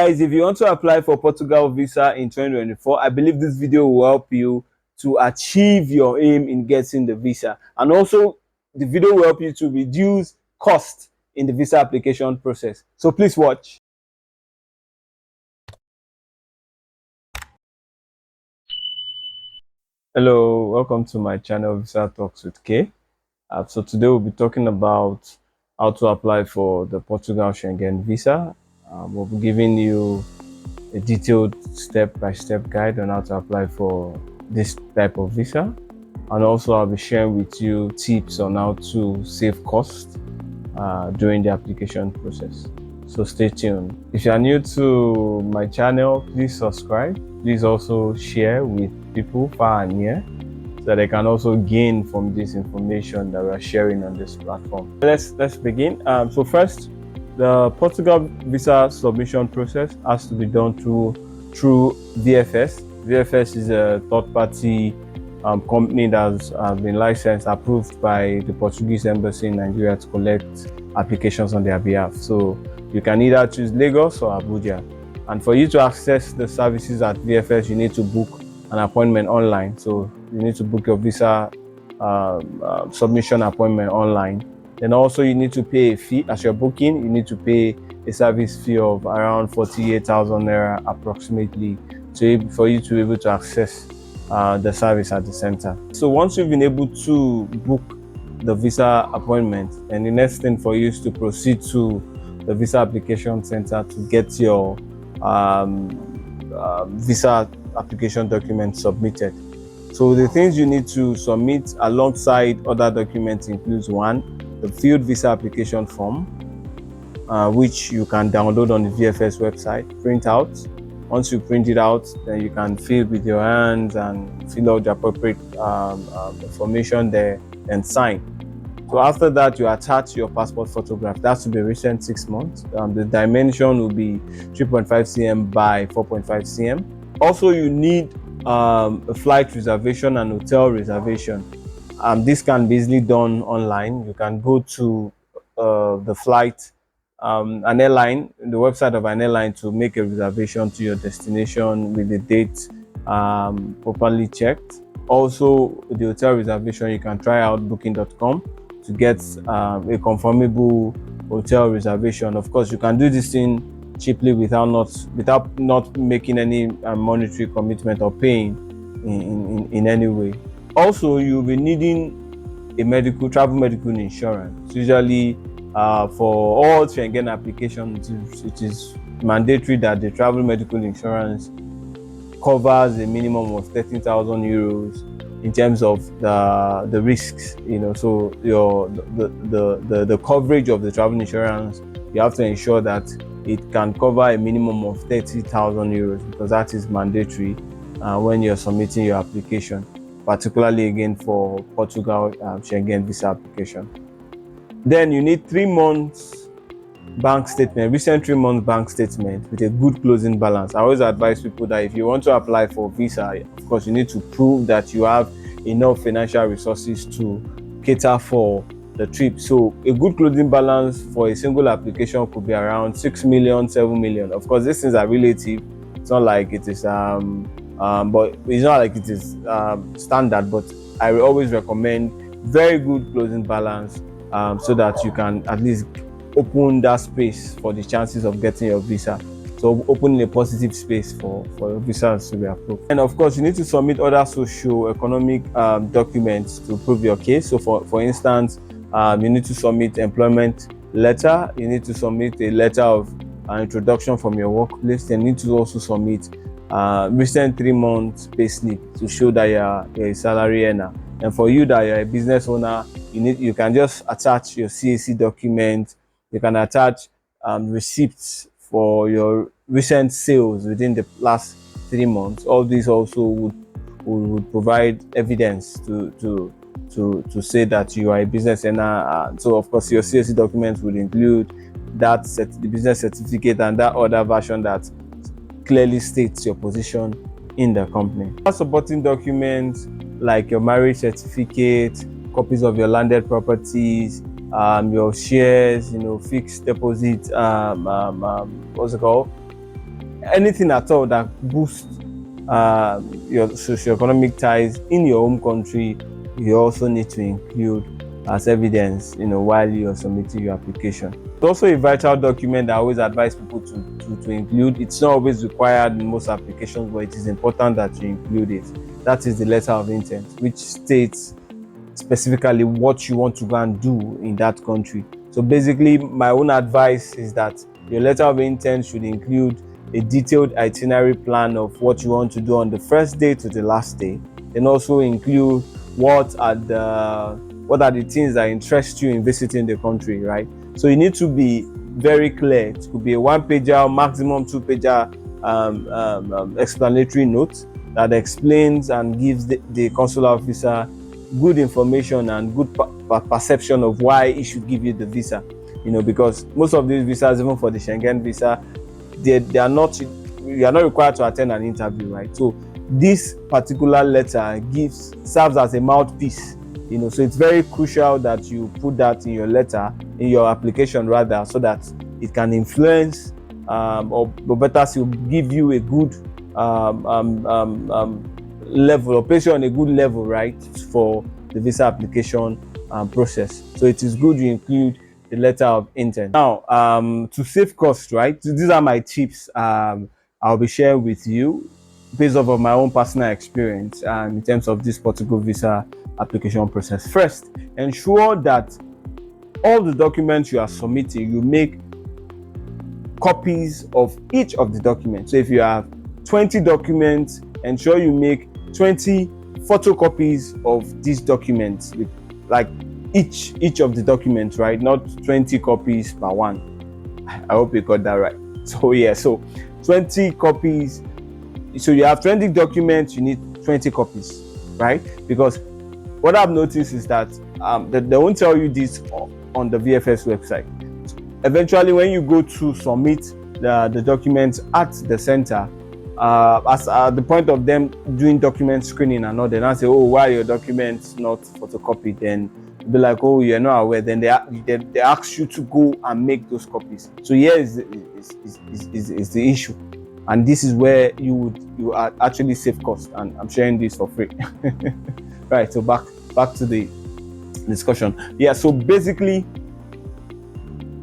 guys, if you want to apply for Portugal visa in 2024, I believe this video will help you to achieve your aim in getting the visa, and also the video will help you to reduce cost in the visa application process. So please watch. Hello, welcome to my channel Visa Talks with K. So today we'll be talking about how to apply for the Portugal Schengen visa. We'll be giving you a detailed step-by-step guide on how to apply for this type of visa, and also I'll be sharing with you tips on how to save costs during the application process. So stay tuned. If you are new to my channel, please subscribe. Please also share with people far and near, so that they can also gain from this information that we are sharing on this platform. Let's begin. So first, the Portugal visa submission process has to be done through VFS. VFS is a third-party company that has been licensed, approved by the Portuguese embassy in Nigeria to collect applications on their behalf. So you can either choose Lagos or Abuja. And for you to access the services at VFS, you need to book an appointment online. So you need to book your visa submission appointment online. Then also you need to pay a fee. As you're booking, you need to pay a service fee of around 48,000 naira approximately for you to be able to access the service at the center. So once you've been able to book the visa appointment, and the next thing for you is to proceed to the visa application center to get your visa application document submitted. So the things you need to submit alongside other documents includes: one, the field visa application form, which you can download on the VFS website, print out. Once you print it out, then you can fill with your hands and fill out the appropriate information there and sign. So after that, you attach your passport photograph. That should be recent 6 months. The dimension will be 3.5 cm by 4.5 cm. Also, you need a flight reservation and hotel reservation. This can be easily done online. You can go to the flight, an airline, the website of an airline, to make a reservation to your destination with the date properly checked. Also, the hotel reservation, you can try out booking.com to get a conformable hotel reservation. Of course, you can do this thing cheaply without not making any monetary commitment or paying in any way. Also, you'll be needing a travel medical insurance. Usually, for all Schengen applications, it is mandatory that the travel medical insurance covers a minimum of 13,000 euros in terms of the risks. So the coverage of the travel insurance, you have to ensure that it can cover a minimum of 30,000 euros, because that is mandatory when you're submitting your application, particularly again for Portugal Schengen visa application. Then you need 3 months bank statement, recent 3 months bank statement with a good closing balance. I always advise people that if you want to apply for visa, of course, you need to prove that you have enough financial resources to cater for the trip. So a good closing balance for a single application could be around 6 million, 7 million. Of course, these things are relative. It's not like it is but it's not like it is standard, but I will always recommend very good closing balance, so that you can at least open that space for the chances of getting your visa. So opening a positive space for your visas to be approved. And of course, you need to submit other socio-economic documents to prove your case. So for instance, you need to submit employment letter. You need to submit a letter of introduction from your workplace. You need to also submit recent 3 months pay slip to show that you're a salary earner. And for you that you're a business owner, you can just attach your CAC document. You can attach receipts for your recent sales within the last 3 months. All these also would provide evidence to say that you are a business owner. So of course, your CAC documents would include the business certificate and that other version that clearly states your position in the company. Supporting documents like your marriage certificate, copies of your landed properties, your shares, fixed deposit, what's it called? anything at all that boosts your socioeconomic ties in your home country, you also need to include as evidence, while you're submitting your application. It's also a vital document that I always advise people to include. It's not always required in most applications, but it is important that you include it. That is the letter of intent, which states specifically what you want to go and do in that country. So basically, my own advice is that your letter of intent should include a detailed itinerary plan of what you want to do on the first day to the last day, and also include what are the things that interest you in visiting the country, right? So you need to be very clear. It could be a 1-pager, maximum 2-pager explanatory note that explains and gives the consular officer good information and good perception of why he should give you the visa. Because most of these visas, even for the Schengen visa, you are not required to attend an interview, right? So this particular letter serves as a mouthpiece, so it's very crucial that you put that in your letter, in your application rather, so that it can influence or better still give you a good level, or place you on a good level, right, for the visa application process. So it is good you include the letter of intent. Now, to save costs, right? So these are my tips I'll be sharing with you based off of my own personal experience in terms of this Portugal visa application process. First, ensure that all the documents you are submitting, you make copies of each of the documents. So if you have 20 documents, ensure you make 20 photocopies of these documents, like each of the documents, right? Not 20 copies per one. I hope you got that right. So yeah, so 20 copies. So you have 20 documents, you need 20 copies, right? Because what I've noticed is that they won't tell you this on the VFS website. Eventually, when you go to submit the documents at the center, as at the point of them doing document screening and all, they now say, oh, why are your documents not photocopied? Then be like, oh, you're not aware. Then they ask you to go and make those copies. So here is the issue, and this is where you are actually save cost. And I'm sharing this for free. Right. So back to the discussion. Yeah. So basically,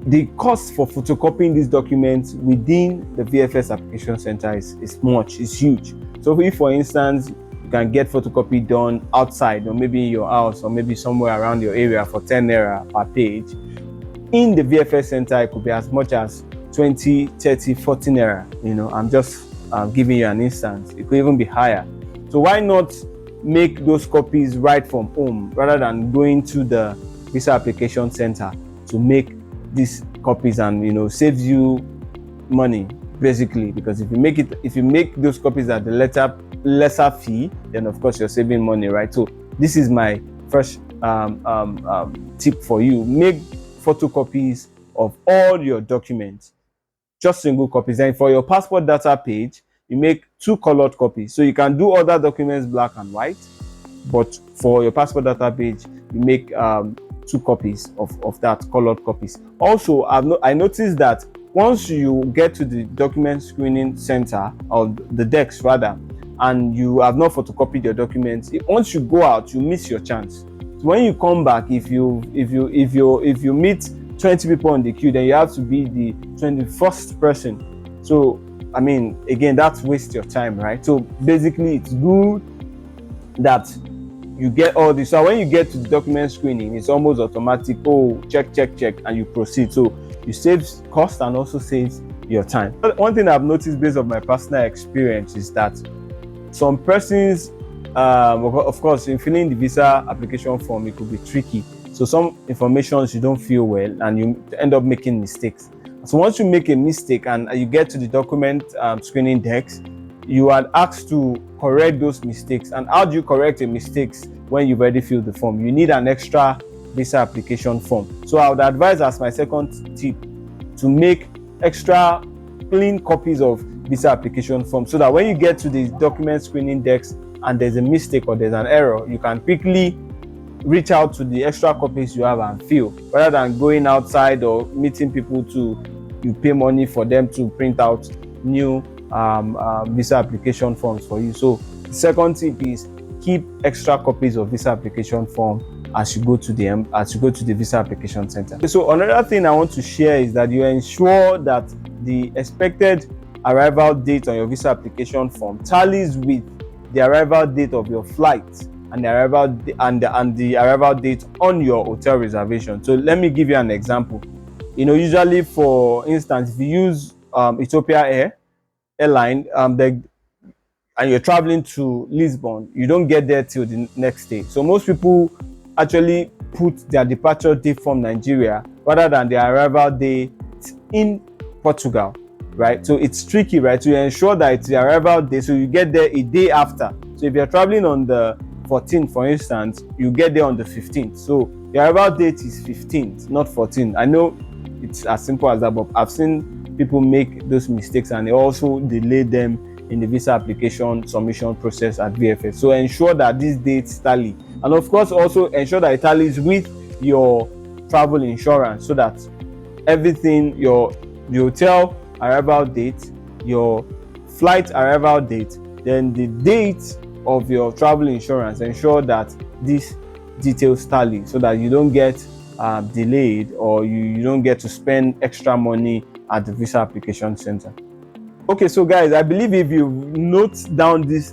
the cost for photocopying these documents within the VFS application center is huge. So if, for instance, you can get photocopy done outside, or maybe in your house, or maybe somewhere around your area for 10 naira per page, in the VFS center, it could be as much as 20, 30, 40 naira. I'm just giving you an instance. It could even be higher. So why not make those copies right from home rather than going to the visa application center to make these copies, and saves you money basically, because if you make those copies at the lesser fee, then of course you're saving money, right? So this is my first tip for you. Make photocopies of all your documents, just single copies. And for your passport data page, you make 2 colored copies. So you can do other documents black and white, but for your passport data page, you make 2 copies of that colored copies. Also, I noticed that once you get to the document screening center, or the desk rather, and you have not photocopied your documents, once you go out, you miss your chance. So when you come back, if you meet 20 people in the queue, then you have to be the 21st person. So I mean, again, that's waste your time, right? So basically, it's good that you get all this. So when you get to the document screening, it's almost automatic. Oh, check, and you proceed. So you save cost and also saves your time. One thing I've noticed based on my personal experience is that some persons, of course, in filling the visa application form, it could be tricky. So some information you don't feel well, and you end up making mistakes. So once you make a mistake and you get to the document screening desk, you are asked to correct those mistakes. And how do you correct a mistake when you've already filled the form? You need an extra visa application form. So I would advise, as my second tip, to make extra clean copies of visa application form, so that when you get to the document screening desk and there's a mistake or there's an error, you can quickly reach out to the extra copies you have and fill, rather than going outside or meeting people you pay money for them to print out new visa application forms for you. So the second tip is keep extra copies of visa application form as you go to the visa application center. So another thing I want to share is that you ensure that the expected arrival date on your visa application form tallies with the arrival date of your flight and the arrival date on your hotel reservation. So let me give you an example. Usually, for instance, if you use Ethiopia airline, and you're traveling to Lisbon, you don't get there till the next day. So most people actually put their departure date from Nigeria rather than their arrival date in Portugal, right? So it's tricky, right? To ensure that it's the arrival day, so you get there a day after. So if you're traveling on the 14th, for instance, you get there on the 15th. So the arrival date is 15th, not 14th. I know it's as simple as that, but I've seen people make those mistakes and they also delay them in the visa application submission process at VFS. So ensure that these dates tally, and of course also ensure that it tallies with your travel insurance, so that everything, the hotel arrival date, your flight arrival date, then the date of your travel insurance, ensure that these details tally so that you don't get delayed, or you don't get to spend extra money at the visa application center. Okay, so guys, I believe if you note down these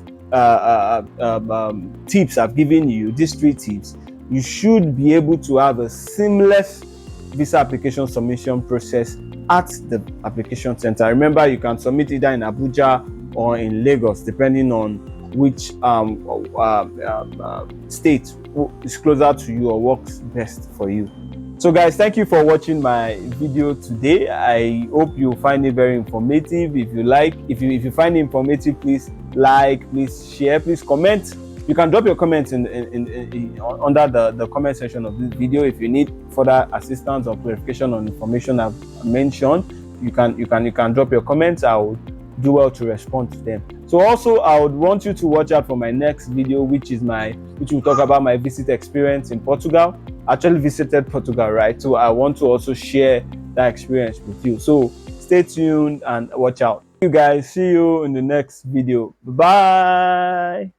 tips I've given you, these 3 tips, you should be able to have a seamless visa application submission process at the application center. Remember, you can submit either in Abuja or in Lagos, depending on which state is closer to you or works best for you. So guys, thank you for watching my video today. I hope you find it very informative. If you find it informative, please like, please share, please comment. You can drop your comments in under the comment section of this video. If you need further assistance or clarification on information I've mentioned, you can drop your comments. I will do well to respond to them. So also, I would want you to watch out for my next video, which will talk about my visit experience in Portugal. I actually visited Portugal, right? So I want to also share that experience with you. So stay tuned and watch out. You guys, see you in the next video. Bye.